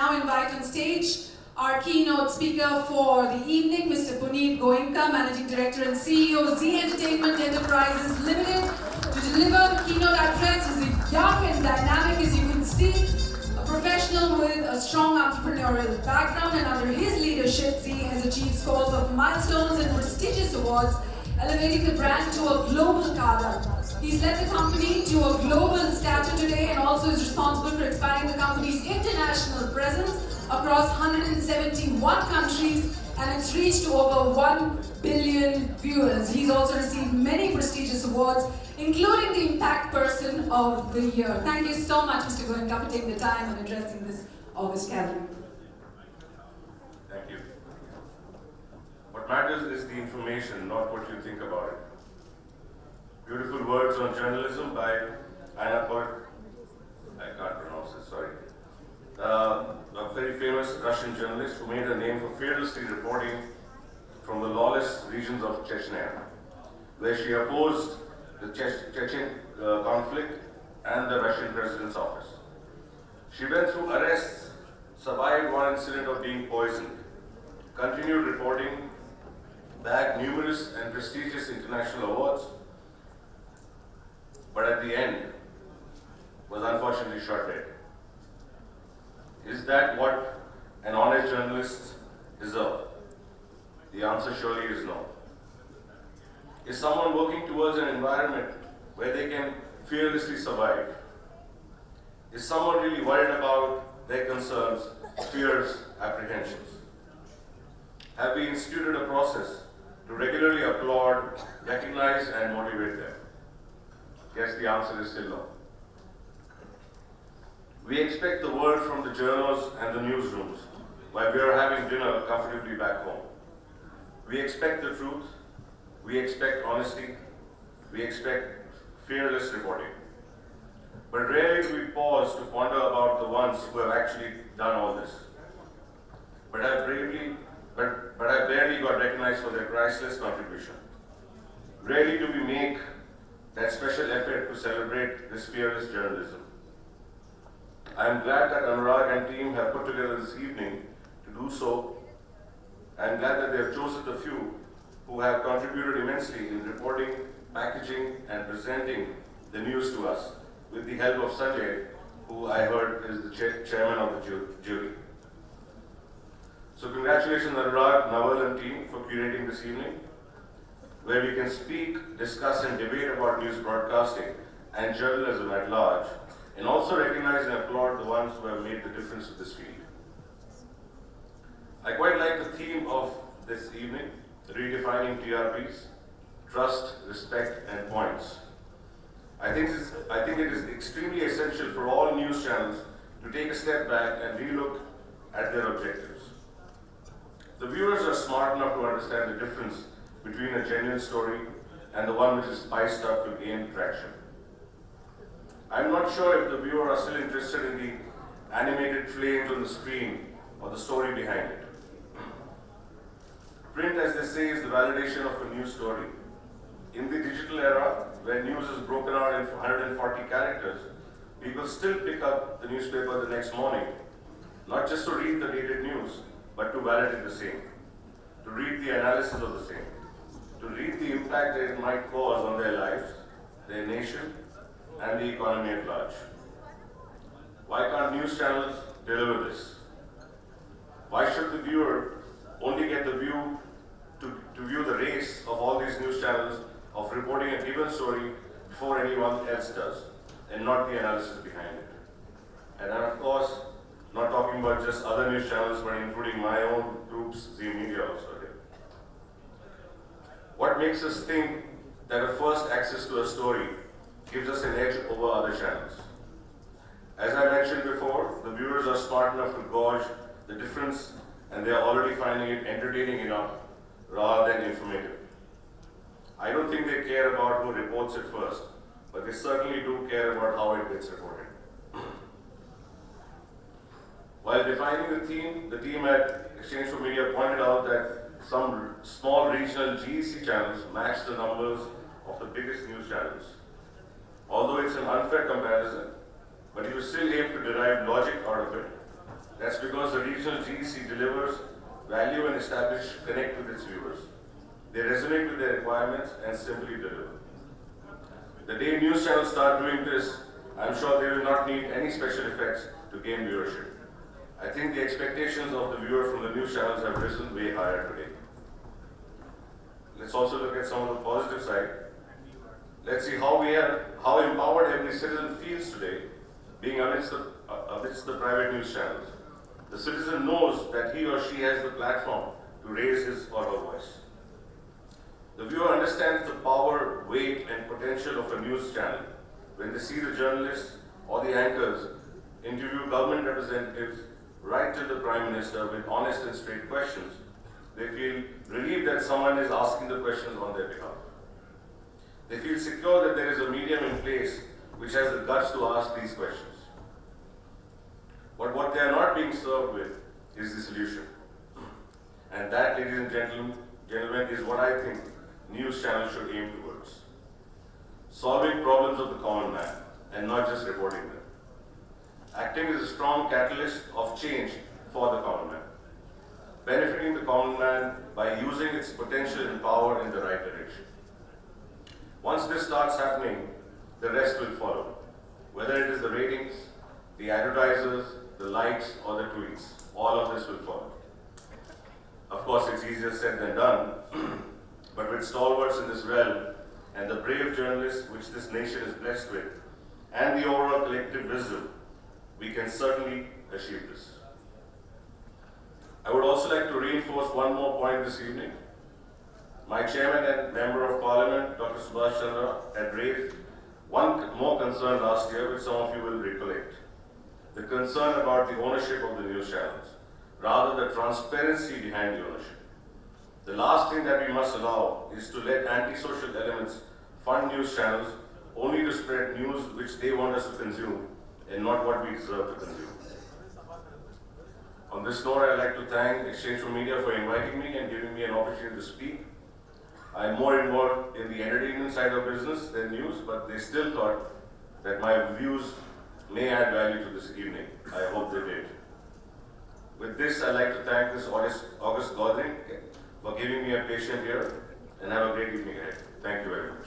now invite on stage our keynote speaker for the evening, Mr. Punit Goenka, Managing Director and CEO, Z Entertainment Enterprises Limited, to deliver the keynote address. He's young and dynamic, as you can see, a professional with a strong entrepreneurial background, and under his leadership, Z has achieved scores of milestones and prestigious awards, elevating the brand to a global cadre. He's led the company to a global stature today and also is responsible for expanding the company's international presence across 171 countries and its reach to over 1 billion viewers. He's also received many prestigious awards, including the Impact Person of the Year. Thank you so much, Mr. Goenka, for taking the time and addressing this August gathering. Thank you. What matters is the information, not what you think about it. Beautiful words on journalism by Anna I can't pronounce it, sorry. A very famous Russian journalist who made a name for fearlessly reporting from the lawless regions of Chechnya, where she opposed the Chechen conflict and the Russian president's office. She went through arrests, survived one incident of being poisoned, continued reporting, bagged numerous and prestigious international awards, but at the end was unfortunately shot dead. Is that what an honest journalist deserves? The answer surely is no. Is someone working towards an environment where they can fearlessly survive? Is someone really worried about their concerns, fears, apprehensions? Have we instituted a process to regularly applaud, recognize, and motivate them? Yes, the answer is still no. We expect the world from the journals and the newsrooms while we are having dinner comfortably back home. We expect the truth, we expect honesty, we expect fearless reporting. But rarely do we pause to ponder about the ones who have actually done all this. But have barely got recognized for their priceless contribution. Rarely do we make that special effort to celebrate this fearless journalism. I am glad that Anurag and team have put together this evening to do so. I am glad that they have chosen the few who have contributed immensely in reporting, packaging, and presenting the news to us, with the help of Sanjay, who I heard is the chairman of the jury. So congratulations Anurag, Naval and team for curating this evening, where we can speak, discuss and debate about news broadcasting and journalism at large, and also recognize and applaud the ones who have made the difference in this field. I quite like the theme of this evening, redefining TRPs, trust, respect and points. I think it is extremely essential for all news channels to take a step back and relook at their objectives. The viewers are smart enough to understand the difference between a genuine story and the one which is spiced up to gain traction. I'm not sure if the viewer are still interested in the animated flames on the screen or the story behind it. Print, as they say, is the validation of a news story. In the digital era, where news is broken out in 140 characters, people still pick up the newspaper the next morning, not just to read the dated news, but to validate the same, to read the analysis of the same, to read the impact that it might cause on their lives, their nation, and the economy at large. Why can't news channels deliver this? Why should the viewer only get the view to view the race of all these news channels of reporting a given story before anyone else does, and not the analysis behind it? And I'm of course not talking about just other news channels, but including my own groups, Z Media also here. What makes us think that a first access to a story gives us an edge over other channels? As I mentioned before, the viewers are smart enough to gauge the difference, and they are already finding it entertaining enough rather than informative. I don't think they care about who reports it first, but they certainly do care about how it gets reported. While defining the team at Exchange for Media pointed out that some small regional GEC channels match the numbers of the biggest news channels. Although it's an unfair comparison, but you still aim to derive logic out of it. That's because value and establish connect with its viewers. They resonate with their requirements and simply deliver. The day news channels start doing this, I'm sure they will not need any special effects to gain viewership. I think the expectations of the viewer from the news channels have risen way higher today. Let's also look at some of the positive side. Let's see how empowered every citizen feels today being amidst the private news channels. The citizen knows that he or she has the platform to raise his or her voice. The viewer understands the power, weight, and potential of a news channel when they see the journalists or the anchors interview government representatives right to the Prime Minister with honest and straight questions. They feel relieved that someone is asking the questions on their behalf. They feel secure that there is a medium in place which has the guts to ask these questions. But what they are not being served with is the solution. And that, ladies and gentlemen, is what I think news channels should aim towards. Solving problems of the common man and not just reporting them. Acting as a strong catalyst of change for the common man. Benefiting the common man by using its potential and power in the right direction. Once this starts happening, the rest will follow. Whether it is the ratings, the advertisers, the likes, or the tweets, all of this will follow. Of course, it's easier said than done, but with stalwarts in this realm and the brave journalists which this nation is blessed with, and the overall collective wisdom, we can certainly achieve this. I would also like to reinforce one more point this evening. My chairman and member of parliament, Dr. Subhash Chandra, had raised one more concern last year, which some of you will recollect. The concern about the ownership of the news channels, rather the transparency behind the ownership. The last thing that we must allow is to let antisocial elements fund news channels only to spread news which they want us to consume and not what we deserve to consume. On this note, I'd like to thank Exchange for Media for inviting me and giving me an opportunity to speak. I'm more involved in the entertainment side of business than news, but they still thought that my views may add value to this evening. I hope they did. With this, I'd like to thank this August gathering for giving me a patient ear, and have a great evening ahead. Thank you very much.